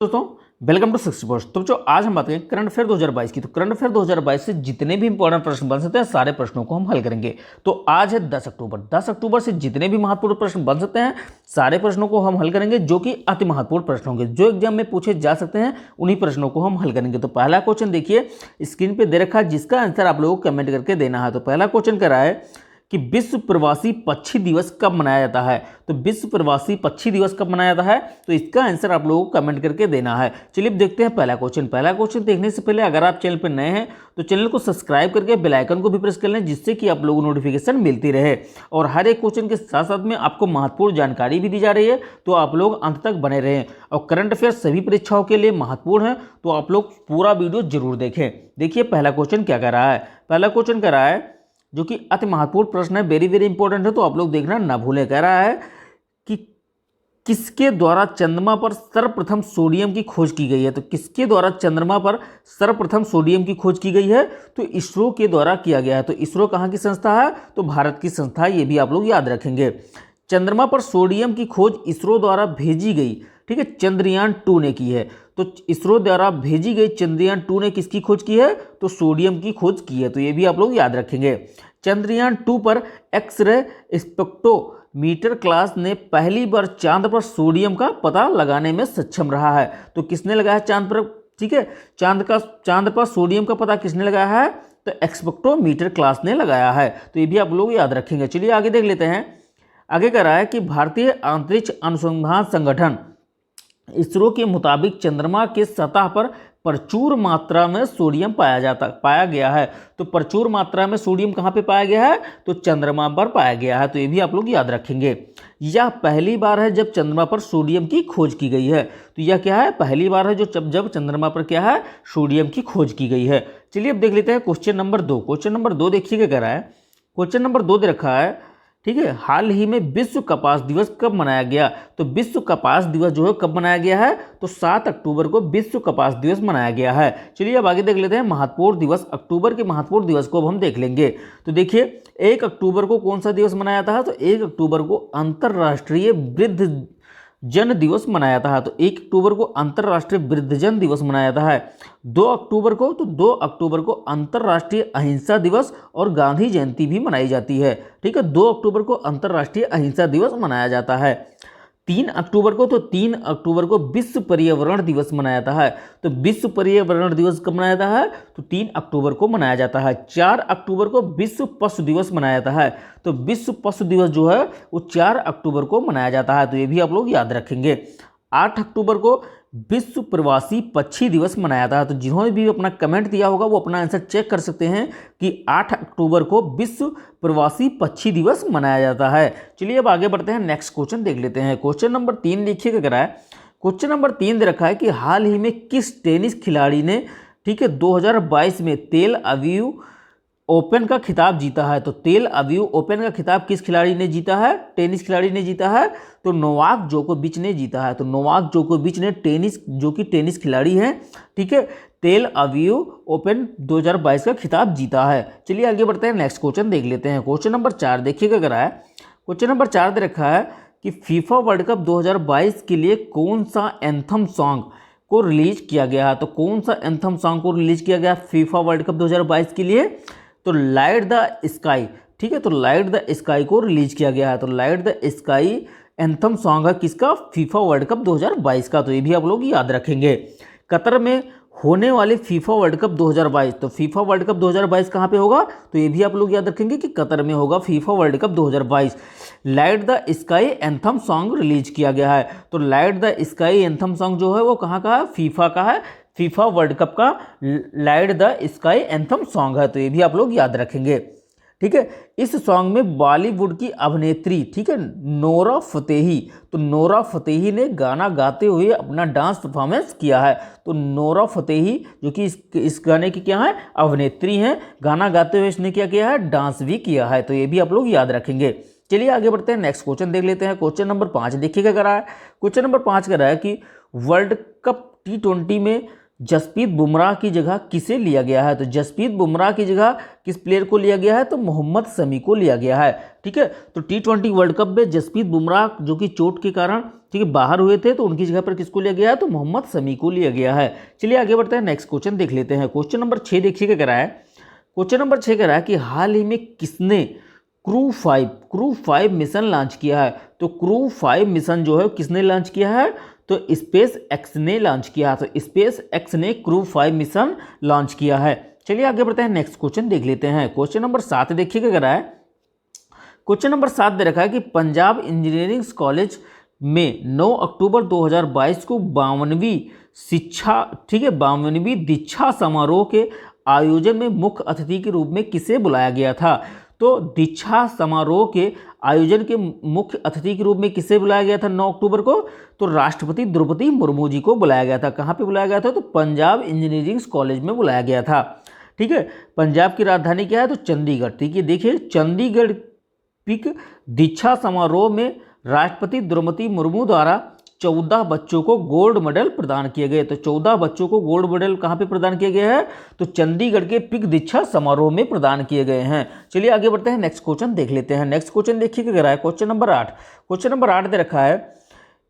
दोस्तों welcome to six post. तो बच्चों आज हम बात करेंगे करंट अफेयर 2022 की। तो करंट अफेयर 2022 से जितने भी इंपॉर्टेंट प्रश्न बन सकते हैं सारे प्रश्नों को हम हल करेंगे। तो आज है 10 अक्टूबर। 10 अक्टूबर से जितने भी महत्वपूर्ण प्रश्न बन सकते हैं सारे प्रश्नों को हम हल करेंगे, जो कि अति महत्वपूर्ण प्रश्न होंगे, जो एग्जाम में पूछे जा सकते हैं, उन्हीं प्रश्नों को हम हल करेंगे। तो पहला क्वेश्चन देखिए स्क्रीन पर दे रखा है, जिसका आंसर आप लोगों को कमेंट करके देना है। तो पहला क्वेश्चन कह रहा है कि विश्व प्रवासी पक्षी दिवस कब मनाया जाता है। तो विश्व प्रवासी पक्षी दिवस कब मनाया जाता है, तो इसका आंसर आप लोगों को कमेंट करके देना है। चलिए देखते हैं पहला क्वेश्चन। पहला क्वेश्चन देखने से पहले अगर आप चैनल पर नए हैं तो चैनल को सब्सक्राइब करके बेल आइकन को भी प्रेस कर लें, जिससे कि आप लोगों को नोटिफिकेशन मिलती रहे। और हर एक क्वेश्चन के साथ साथ में आपको महत्वपूर्ण जानकारी भी दी जा रही है, तो आप लोग अंत तक बने रहें। और करंट अफेयर सभी परीक्षाओं के लिए महत्वपूर्ण है, तो आप लोग पूरा वीडियो जरूर देखें। देखिए पहला क्वेश्चन क्या कह रहा है। पहला क्वेश्चन कह रहा है, जो कि अति महत्वपूर्ण प्रश्न है, वेरी वेरी इंपॉर्टेंट है, तो आप लोग देखना ना भूलें। कह रहा है कि किसके द्वारा चंद्रमा पर सर्वप्रथम सोडियम की खोज की गई है। तो किसके द्वारा चंद्रमा पर सर्वप्रथम सोडियम की खोज की गई है, तो इसरो के द्वारा किया गया है। तो इसरो कहाँ की संस्था है, तो भारत की संस्था है, ये भी आप लोग याद रखेंगे। चंद्रमा पर सोडियम की खोज इसरो द्वारा भेजी गई, ठीक है, चंद्रयान 2 ने की है। तो इसरो द्वारा भेजी गई चंद्रयान 2 ने किसकी खोज की है, तो सोडियम की खोज की है। तो ये भी आप लोग याद रखेंगे। चंद्रयान 2 पर एक्सरे स्पेक्ट्रोमीटर क्लास ने पहली बार चांद पर सोडियम का पता लगाने में सक्षम रहा है। तो किसने लगाया चांद पर, ठीक है, चांद पर सोडियम का पता किसने लगाया है, तो स्पेक्ट्रोमीटर क्लास ने लगाया है। तो ये भी आप लोग याद रखेंगे। चलिए आगे देख लेते हैं। आगे कह रहा है कि भारतीय अंतरिक्ष अनुसंधान संगठन इसरो के मुताबिक चंद्रमा के सतह पर प्रचुर मात्रा में सोडियम पाया गया है। तो प्रचुर मात्रा में सोडियम कहाँ पे पाया गया है, तो चंद्रमा पर पाया गया है। तो ये भी आप लोग याद रखेंगे। यह पहली बार है जब चंद्रमा पर सोडियम की खोज की गई है। तो यह क्या है, पहली बार है जब चंद्रमा पर क्या है, सोडियम की खोज की गई है। चलिए अब देख लेते हैं क्वेश्चन नंबर 2। क्वेश्चन नंबर 2 देखिए क्या कह रहा है। क्वेश्चन नंबर 2 दे रखा है, ठीक है, हाल ही में विश्व कपास दिवस कब मनाया गया। तो विश्व कपास दिवस जो है कब मनाया गया है, तो 7 अक्टूबर को विश्व कपास दिवस मनाया गया है। चलिए अब आगे देख लेते हैं महत्वपूर्ण दिवस। अक्टूबर के महत्वपूर्ण दिवस को अब हम देख लेंगे। तो देखिए 1 अक्टूबर को कौन सा दिवस मनाया था, तो 1 अक्टूबर को अंतर्राष्ट्रीय वृद्ध जन दिवस मनाया था। तो 1 अक्टूबर को अंतर्राष्ट्रीय वृद्धजन दिवस मनाया था है। 2 अक्टूबर को अंतर्राष्ट्रीय अहिंसा दिवस और गांधी जयंती भी मनाई जाती है। ठीक है, 2 अक्टूबर को अंतर्राष्ट्रीय अहिंसा दिवस मनाया जाता है। 3 अक्टूबर को विश्व पर्यावरण दिवस मनाया जाता है। तो विश्व पर्यावरण दिवस कब मनाया जाता है, तो 3 अक्टूबर को मनाया जाता है। 4 अक्टूबर को विश्व पशु दिवस मनाया जाता है। तो विश्व पशु दिवस जो है वो 4 अक्टूबर को मनाया जाता है। तो ये भी आप लोग याद रखेंगे। 8 अक्टूबर को विश्व प्रवासी पक्षी दिवस मनाया था। तो जिन्होंने भी अपना कमेंट दिया होगा वो अपना आंसर चेक कर सकते हैं कि 8 अक्टूबर को विश्व प्रवासी पक्षी दिवस मनाया जाता है। चलिए अब आगे बढ़ते हैं, नेक्स्ट क्वेश्चन देख लेते हैं। क्वेश्चन नंबर 3 देखिए क्या कह रहा है। क्वेश्चन नंबर 3 दे रखा है कि हाल ही में किस टेनिस खिलाड़ी ने, ठीक है, 2022 में तेल अवीव ओपन का खिताब जीता है। तो तेल अवीव ओपन का खिताब किस खिलाड़ी ने जीता है, टेनिस खिलाड़ी ने जीता है, तो नोवाक जोकोविच ने जीता है। तो नोवाक जोकोविच ने जो कि टेनिस खिलाड़ी हैं, ठीक है, तेल अवीव ओपन 2022 का खिताब जीता है। चलिए आगे बढ़ते हैं, नेक्स्ट क्वेश्चन देख लेते हैं। क्वेश्चन नंबर 4 देखिए क्या कर रहा है। क्वेश्चन नंबर 4 दे रखा है कि फीफा वर्ल्ड कप 2022 के लिए कौन सा एंथम सॉन्ग को रिलीज किया गया है। तो कौन सा एंथम सॉन्ग को रिलीज किया गया फीफा वर्ल्ड कप 2022 के लिए, तो लाइट द स्काई, ठीक है, तो लाइट द स्काई को रिलीज किया गया है। तो light the sky anthem song है किसका, फीफा वर्ल्ड कप 2022 का। तो ये भी आप लोग याद रखेंगे। कतर में होने वाले फीफा वर्ल्ड कप 2022, तो फीफा वर्ल्ड कप 2022 कहाँ पे होगा, तो ये भी आप लोग याद रखेंगे कि कतर में होगा FIFA world cup 2022। Light the sky anthem song release किया गया है। तो light the sky anthem song जो है वो कहाँ का है, फीफा का है, फीफा वर्ल्ड कप का light the sky anthem song है। तो ये भी आप लोग याद रखेंगे। ठीक है, इस सॉन्ग में बॉलीवुड की अभिनेत्री, ठीक है, नोरा फतेही, तो नोरा फतेही ने गाना गाते हुए अपना डांस परफॉर्मेंस किया है। तो नोरा फतेही जो कि इस गाने की क्या है, अभिनेत्री हैं, गाना गाते हुए इसने क्या किया है, डांस भी किया है। तो ये भी आप लोग याद रखेंगे। चलिए आगे बढ़ते हैं, नेक्स्ट क्वेश्चन देख लेते हैं। क्वेश्चन नंबर 5 देखिए क्या कर रहा है। क्वेश्चन नंबर 5 कर रहा है कि वर्ल्ड कप T20 में जसप्रीत बुमराह की जगह किसे लिया गया है? तो जसप्रीत बुमराह की जगह किस प्लेयर को लिया गया है? तो मोहम्मद शमी को लिया गया है। ठीक है, तो T20 वर्ल्ड कप में जसप्रीत बुमराह जो कि चोट के कारण ठीक है बाहर हुए थे, तो उनकी जगह पर किसको लिया गया है? तो मोहम्मद शमी को लिया गया है। चलिए आगे बढ़ते हैं, नेक्स्ट क्वेश्चन देख लेते हैं। क्वेश्चन नंबर 6 देखिएगा कह रहा है, क्वेश्चन नंबर 6 कह रहा है कि हाल ही में किसने क्रू 5 मिशन लॉन्च किया है? तो क्रू 5 मिशन जो है किसने लॉन्च किया है? तो स्पेस एक्स ने लॉन्च किया। तो स्पेस एक्स ने क्रू 5 मिशन लॉन्च किया है। चलिए आगे बढ़ते हैं, नेक्स्ट क्वेश्चन देख लेते हैं। क्वेश्चन नंबर 7 देखिएगा कह रहा है, क्वेश्चन नंबर 7 दे रखा है कि पंजाब इंजीनियरिंग कॉलेज में 9 अक्टूबर 2022 को 52वीं दीक्षा समारोह के आयोजन में मुख्य अतिथि के रूप में किसे बुलाया गया था? तो दीक्षा समारोह के आयोजन के मुख्य अतिथि के रूप में किसे बुलाया गया था 9 अक्टूबर को? तो राष्ट्रपति द्रौपदी मुर्मू जी को बुलाया गया था। कहाँ पे बुलाया गया था? तो पंजाब इंजीनियरिंग कॉलेज में बुलाया गया था। ठीक है, पंजाब की राजधानी क्या है? तो चंडीगढ़। ठीक है, देखिए चंडीगढ़ पिक दीक्षा समारोह में राष्ट्रपति द्रौपदी मुर्मू द्वारा 14 बच्चों को गोल्ड मेडल प्रदान किए गए। तो 14 बच्चों को गोल्ड मेडल कहाँ पे प्रदान किए गए हैं? तो चंडीगढ़ के पिक दीक्षा समारोह में प्रदान किए गए हैं। चलिए आगे बढ़ते हैं, नेक्स्ट क्वेश्चन देख लेते हैं। नेक्स्ट क्वेश्चन देखिए क्या रहा है, क्वेश्चन नंबर 8। क्वेश्चन नंबर 8 दे रखा है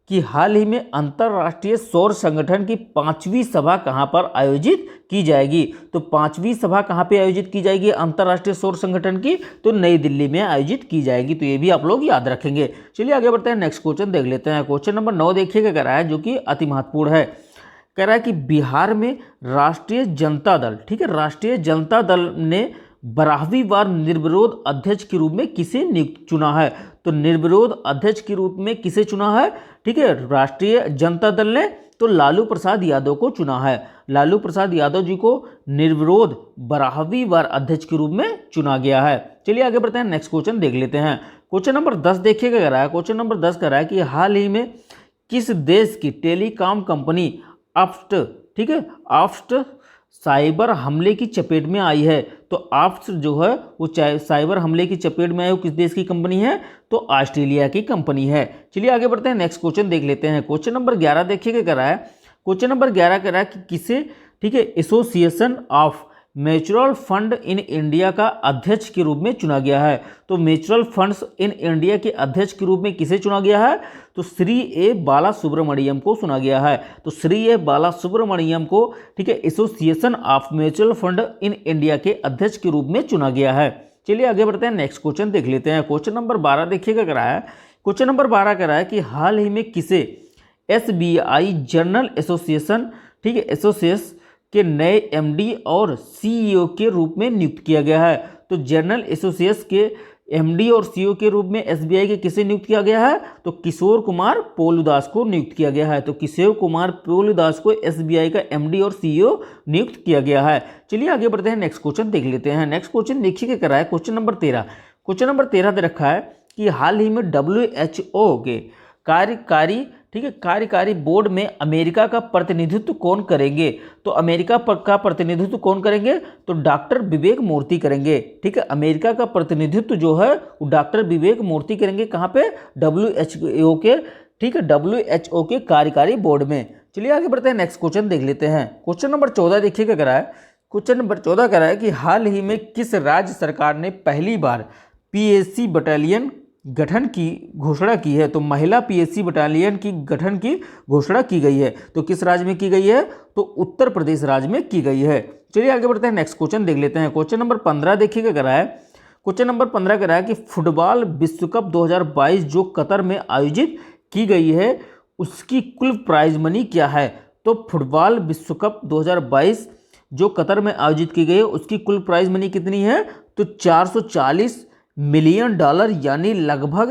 कि हाल ही में अंतर्राष्ट्रीय सौर संगठन की 5वीं सभा कहां पर आयोजित की जाएगी? तो 5वीं सभा कहां पे आयोजित की जाएगी अंतर्राष्ट्रीय सौर संगठन की? तो नई दिल्ली में आयोजित की जाएगी। तो ये भी आप लोग याद रखेंगे। चलिए आगे बढ़ते हैं, नेक्स्ट क्वेश्चन देख लेते हैं। क्वेश्चन नंबर 9 देखिएगा कह रहा है, जो कि अति महत्वपूर्ण है। कह रहा है कि बिहार में राष्ट्रीय जनता दल, ठीक है, राष्ट्रीय जनता दल ने 12वीं बार निर्विरोध अध्यक्ष के रूप में किसे नियुक्त चुना है? तो निर्विरोध अध्यक्ष के रूप में किसे चुना है? ठीक है, राष्ट्रीय जनता दल ने तो लालू प्रसाद यादव को चुना है। लालू प्रसाद यादव जी को निर्विरोध 12वीं बार अध्यक्ष के रूप में चुना गया है। चलिए आगे बढ़ते हैं, नेक्स्ट क्वेश्चन देख लेते हैं। क्वेश्चन नंबर 10 देखिएगा कह रहा है, क्वेश्चन नंबर 10 कह रहा है कि हाल ही में किस देश की टेलीकॉम कंपनी आफ्ट, ठीक है, आफ्ट साइबर हमले की चपेट में आई है? तो आफ्ट जो है वो साइबर हमले की चपेट में आई, वो किस देश की कंपनी है? तो ऑस्ट्रेलिया की कंपनी है। चलिए आगे बढ़ते हैं, नेक्स्ट क्वेश्चन देख लेते हैं। क्वेश्चन नंबर 11 देखिएगा कर रहा है, क्वेश्चन नंबर 11 कह रहा है कि किसे, ठीक है, association of mutual fund in India का अध्यक्ष के रूप में चुना गया है? तो म्यूचुअल फंड्स इन इंडिया के अध्यक्ष के रूप में किसे चुना गया है? तो श्री ए बाला सुब्रमण्यम को चुना गया है। तो श्री ए बाला सुब्रमण्यम को, ठीक है, association of mutual fund in India के अध्यक्ष के रूप में चुना गया है। चलिए आगे बढ़ते हैं, नेक्स्ट क्वेश्चन देख लेते हैं। क्वेश्चन नंबर 12 देखिएगा कर रहा है, क्वेश्चन नंबर 12 कह रहा है कि हाल ही में किसे SBI जर्नल एसोसिएशन, ठीक है, एसोसिएशन के नए MD और CEO के रूप में नियुक्त किया गया है? तो जर्नल एसोसिएशन के MD और CEO के रूप में SBI के किसे नियुक्त किया गया है? तो किशोर कुमार पोलुदास को नियुक्त किया गया है। तो किशोर कुमार पोलुदास को SBI का MD और CEO नियुक्त किया गया है। चलिए आगे बढ़ते हैं, नेक्स्ट क्वेश्चन देख लेते हैं। नेक्स्ट क्वेश्चन देखिए क्या है, क्वेश्चन नंबर 13। क्वेश्चन नंबर 13 दे रखा है कि हाल ही में WHO के कार्यकारी, ठीक है, कार्यकारी बोर्ड में अमेरिका का प्रतिनिधित्व कौन करेंगे? तो अमेरिका का प्रतिनिधित्व कौन करेंगे? तो डॉक्टर विवेक मूर्ति करेंगे। ठीक है, अमेरिका का प्रतिनिधित्व जो है वो डॉक्टर विवेक मूर्ति करेंगे। कहाँ पे? WHO के, ठीक है, WHO के कार्यकारी बोर्ड में। चलिए आगे बढ़ते हैं, नेक्स्ट क्वेश्चन देख लेते हैं। क्वेश्चन नंबर 14 देखिए क्या कह रहा है, क्वेश्चन नंबर 14 कह रहा है कि हाल ही में किस राज्य सरकार ने पहली बार PSC बटालियन गठन की घोषणा की है? तो महिला PSC बटालियन की गठन की घोषणा की गई है। तो किस राज्य में की गई है? तो उत्तर प्रदेश राज्य में की गई है। चलिए आगे बढ़ते हैं, नेक्स्ट क्वेश्चन देख लेते हैं। क्वेश्चन नंबर 15 देखिए क्या कर रहा है, क्वेश्चन नंबर 15 कह रहा है कि फुटबॉल विश्व कप 2022 जो कतर में आयोजित की गई है उसकी कुल प्राइज मनी क्या है? तो फुटबॉल विश्व कप 2022 जो कतर में आयोजित की गई है उसकी कुल प्राइज मनी कितनी है? तो $440 मिलियन, यानी लगभग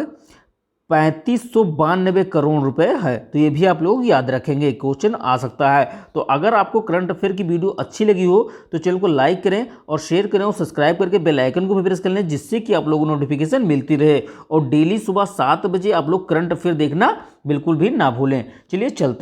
3592 करोड़ रुपए है। तो ये भी आप लोग याद रखेंगे, क्वेश्चन आ सकता है। तो अगर आपको करंट अफेयर की वीडियो अच्छी लगी हो तो चैनल को लाइक करें और शेयर करें और सब्सक्राइब करके बेल आइकन को भी प्रेस कर लें, जिससे कि आप लोगों को नोटिफिकेशन मिलती रहे। और डेली सुबह 7 बजे आप लोग करंट अफेयर देखना बिल्कुल भी ना भूलें। चलिए चलते